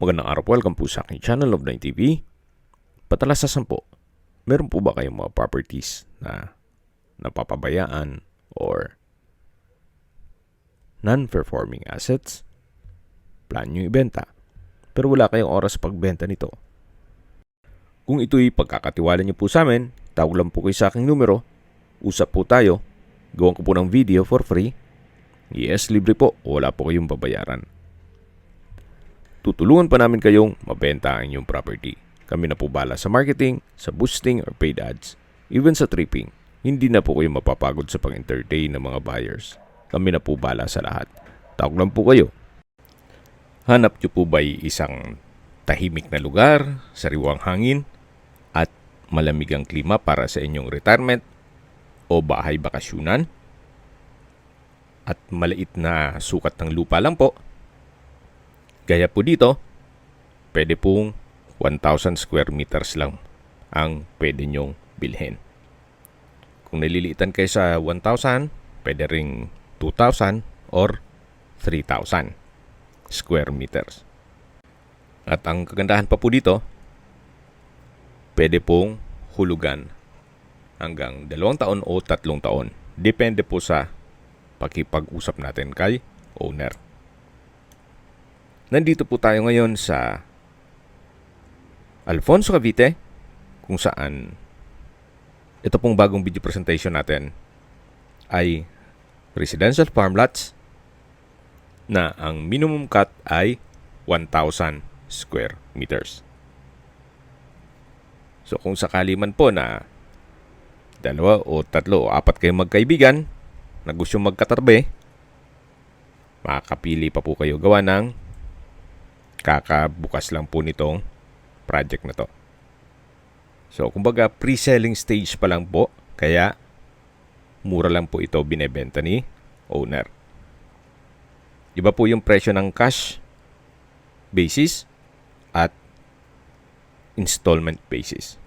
Magandang araw po, welcome po sa aking channel of 9TV. Patalasasan po, meron po ba kayong mga properties na napapabayaan or non-performing assets? Plan nyo ibenta, pero wala kayong oras pagbenta nito. Kung ito'y pagkakatiwala nyo po sa amin, tawag lang po kayo sa aking numero, usap po tayo, gawan ko po ng video for free. Yes, libre po, wala po kayong babayaran. Tutulungan pa namin kayong mabenta ang inyong property. Kami na po bala sa marketing, sa boosting or paid ads, even sa tripping. Hindi na po kayo mapapagod sa pang-entertain ng mga buyers. Kami na po bala sa lahat. Tawag lang po kayo. Hanap nyo po ba'y isang tahimik na lugar, sariwang hangin, at malamig ang klima para sa inyong retirement o bahay bakasyunan? At maliit na sukat ng lupa lang po. Gaya po dito, pwede pong 1,000 square meters lang ang pwede nyong bilhin. Kung naliliitan kayo sa 1,000, pwede ring 2,000 or 3,000 square meters. At ang kagandahan pa po dito, pwede pong hulugan hanggang 2 taon o 3 taon. Depende po sa pakipag-usap natin kay owner. Nandito po tayo ngayon sa Alfonso, Cavite, kung saan ito pong bagong video presentation natin ay residential farmlots na ang minimum cut ay 1,000 square meters. So kung sakali man po na 2 o 3 o 4 kayong magkaibigan na gusto magkatarbe, makakapili pa po kayo gawa ng kakabukas lang po nitong project na to. So, kumbaga pre-selling stage pa lang po, kaya mura lang po ito binebenta ni owner. Iba po yung presyo ng cash basis at installment basis.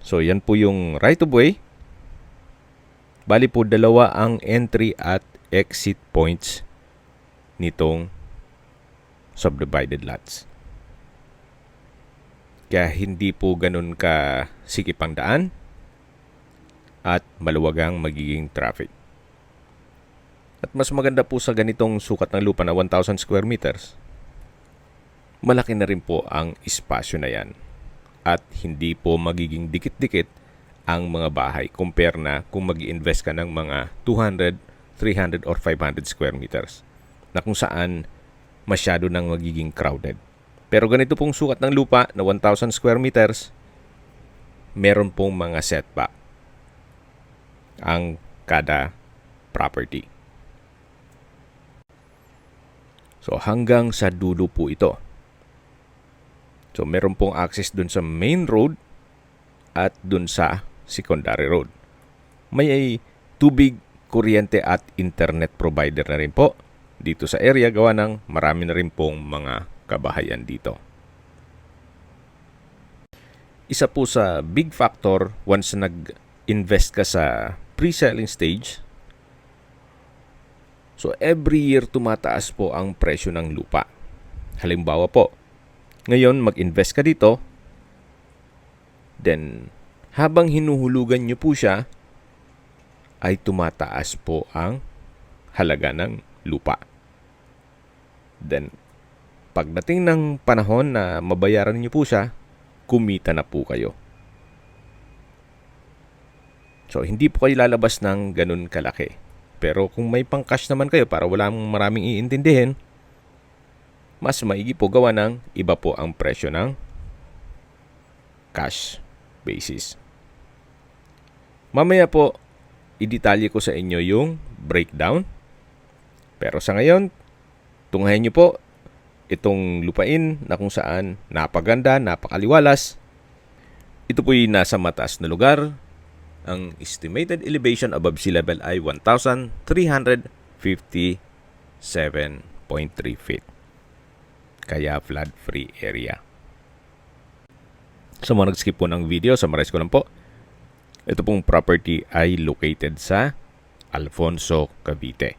So, yan po yung right of way. Bali po 2 ang entry at exit points nitong subdivided lots. Kaya hindi po ganun ka sikip ang daan at maluwag ang magiging traffic. At mas maganda po sa ganitong sukat ng lupa na 1,000 square meters, malaki na rin po ang espasyo na yan at hindi po magiging dikit-dikit ang mga bahay compare na kung mag-i-invest ka ng mga 200, 300 or 500 square meters na kung saan masyado nang magiging crowded. Pero ganito pong sukat ng lupa na 1,000 square meters, meron pong mga setback ang kada property. So hanggang sa dulo po ito. So meron pong access dun sa main road at dun sa secondary road. May tubig, kuryente at internet provider na rin po dito sa area gawa ng marami na rin pong mga kabahayan dito. Isa po sa big factor once nag-invest ka sa pre-selling stage, so every year tumataas po ang presyo ng lupa. Halimbawa po, ngayon mag-invest ka dito, then habang hinuhulugan nyo po siya, ay tumataas po ang halaga ng lupa. Then, pagdating ng panahon na mabayaran niyo po siya, kumita na po kayo. So, hindi po kayo lalabas ng ganun kalaki. Pero kung may pang-cash naman kayo para wala maraming iintindihin, mas maigi po gawa ng iba po ang presyo ng cash basis. Mamaya po, i-detalye ko sa inyo yung breakdown. Pero sa ngayon, tunghayan nyo po itong lupain na kung saan napaganda, napakaliwalas. Ito po'y nasa mataas na lugar. Ang estimated elevation above sea level ay 1,357.3 feet. Kaya flood-free area. Sa mga nag-skip po ng video, summarize ko lang po. Ito pong property ay located sa Alfonso, Cavite.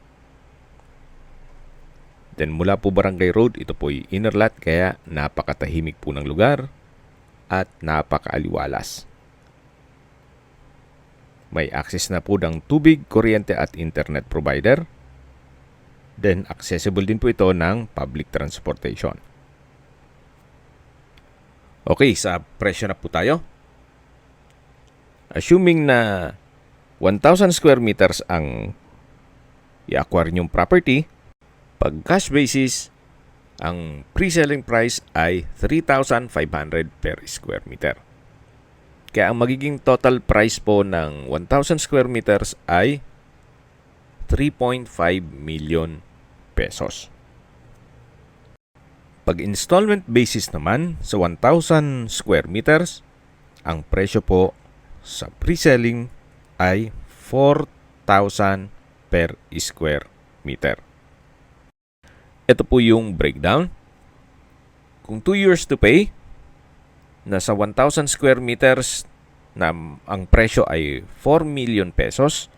Then mula po Barangay Road, ito po yung inner lot kaya napakatahimik po ng lugar at napakaaliwalas. May access na po ng tubig, kuryente at internet provider. Then accessible din po ito ng public transportation. Okay, sa presyo na po tayo. Assuming na 1,000 square meters ang i-acquire nyong property, pag cash basis, ang pre-selling price ay 3,500 per square meter. Kaya ang magiging total price po ng 1,000 square meters ay 3.5 million pesos. Pag installment basis naman sa 1,000 square meters, ang presyo po sa pre-selling ay 4,000 per square meter. Ito po yung breakdown. Kung 2 years to pay, nasa 1,000 square meters na ang presyo ay 4 million pesos,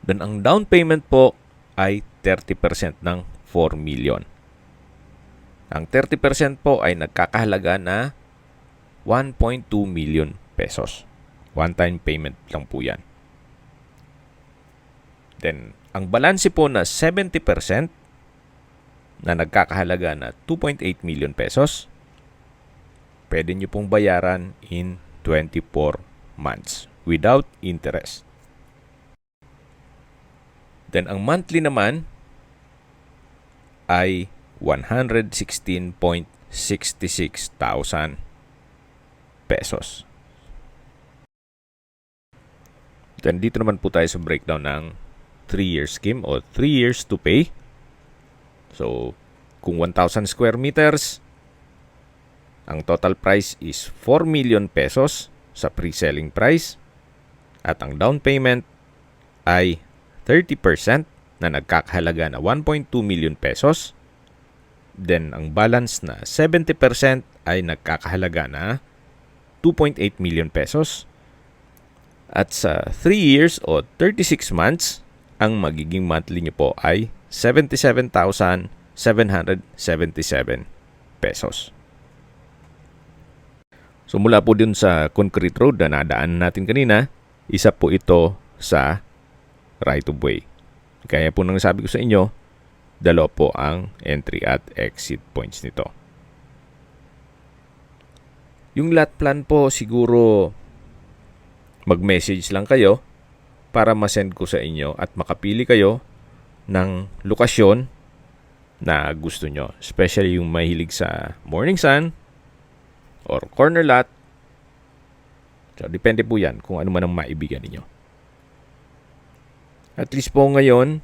then ang down payment po ay 30% ng 4 million. Ang 30% po ay nagkakahalaga na 1.2 million pesos. One-time payment lang po yan. Then, ang balanse po na 70% na nagkakahalaga na 2.8 million pesos, pwede nyo pong bayaran in 24 months without interest. Then, ang monthly naman ay 116.66,000 pesos. Then, dito naman po tayo sa breakdown ng 3-year scheme o 3 years to pay. So, kung 1,000 square meters, ang total price is 4 million pesos sa pre-selling price at ang down payment ay 30% na nagkakahalaga na 1.2 million pesos. Then, ang balance na 70% ay nagkakahalaga na 2.8 million pesos. At sa 3 years o 36 months, ang magiging monthly nyo po ay 77,777 pesos. So mula po dun sa concrete road na nadaan natin kanina, isa po ito sa right of way. Kaya po nang sabi ko sa inyo, dalawa po ang entry at exit points nito. Yung lot plan po siguro mag-message lang kayo para ma-send ko sa inyo at makapili kayo ng lokasyon na gusto nyo. Especially yung mahilig sa morning sun or corner lot. So, depende po yan kung ano man ang maibigyan ninyo. At least po ngayon,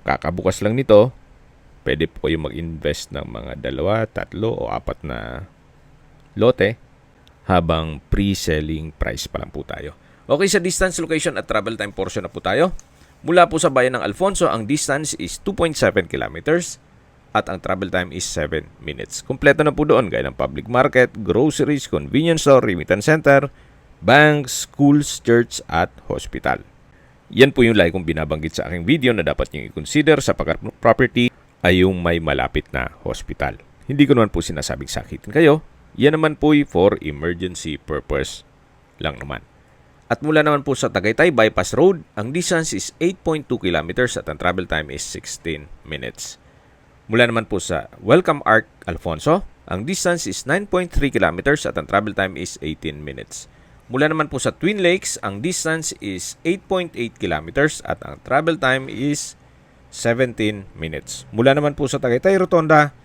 kakabukas lang nito, pwede po kayo mag-invest ng mga 2, 3 o 4 na lote habang pre-selling price pa lang po tayo. Okay, sa distance, location at travel time portion na po tayo. Mula po sa bayan ng Alfonso, ang distance is 2.7 kilometers at ang travel time is 7 minutes. Kompleto na po doon gaya ng public market, groceries, convenience store, remittance center, banks, schools, church at hospital. Yan po yung lagi kong binabanggit sa aking video na dapat nyo i-consider sa property ay yung may malapit na hospital. Hindi ko naman po sinasabing sakitin kayo. Yan naman po for emergency purpose lang naman. At mula naman po sa Tagaytay Bypass Road, ang distance is 8.2 kilometers at ang travel time is 16 minutes. Mula naman po sa Welcome Arc Alfonso, ang distance is 9.3 kilometers at ang travel time is 18 minutes. Mula naman po sa Twin Lakes, ang distance is 8.8 kilometers at ang travel time is 17 minutes. Mula naman po sa Tagaytay Rotonda,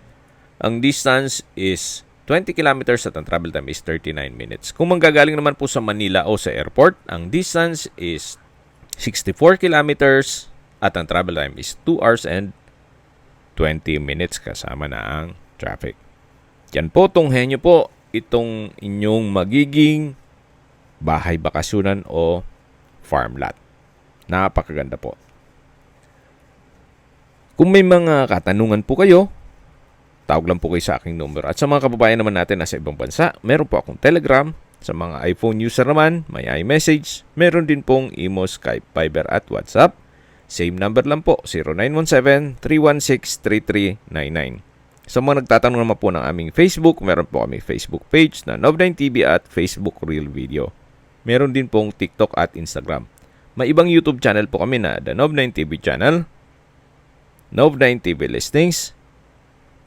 ang distance is 20 kilometers at ang travel time is 39 minutes. Kung manggagaling naman po sa Manila o sa airport, ang distance is 64 kilometers at ang travel time is 2 hours and 20 minutes kasama na ang traffic. Yan po, tunghayan nyo po itong inyong magiging bahay bakasyonan o farm lot. Napakaganda po. Kung may mga katanungan po kayo, tawag lang po kayo sa aking numero. At sa mga kababayan naman natin nasa ibang bansa, meron po akong Telegram. Sa mga iPhone user naman, may iMessage. Meron din pong Imo, Skype, Viber at WhatsApp. Same number lang po, 0917-316-3399. Sa mga nagtatanong naman po ng aming Facebook, meron po kami Facebook page na Nov9TV at Facebook Real Video. Meron din pong TikTok at Instagram. May ibang YouTube channel po kami na The Nov9TV Channel, Nov9TV Listings,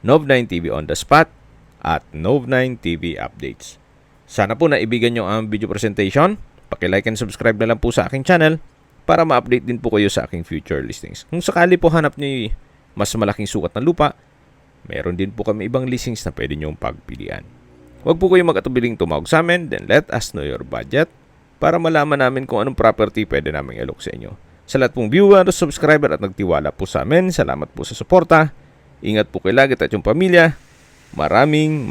Nov9TV On The Spot, at Nov9TV Updates. Sana po naibigan nyo ang video presentation. Paki-like and subscribe na lang po sa aking channel para ma-update din po kayo sa aking future listings. Kung sakali po hanap nyo mas malaking sukat ng lupa, meron din po kami ibang listings na pwede nyong pagpilian. Huwag po kayong mag-atubiling tumawag sa amin, then let us know your budget para malaman namin kung anong property pwede namin i-alok sa inyo. Sa lahat pong viewer, subscriber at nagtiwala po sa amin, salamat po sa suporta. Ingat po kayo lagi at yung pamilya. Maraming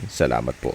salamat po.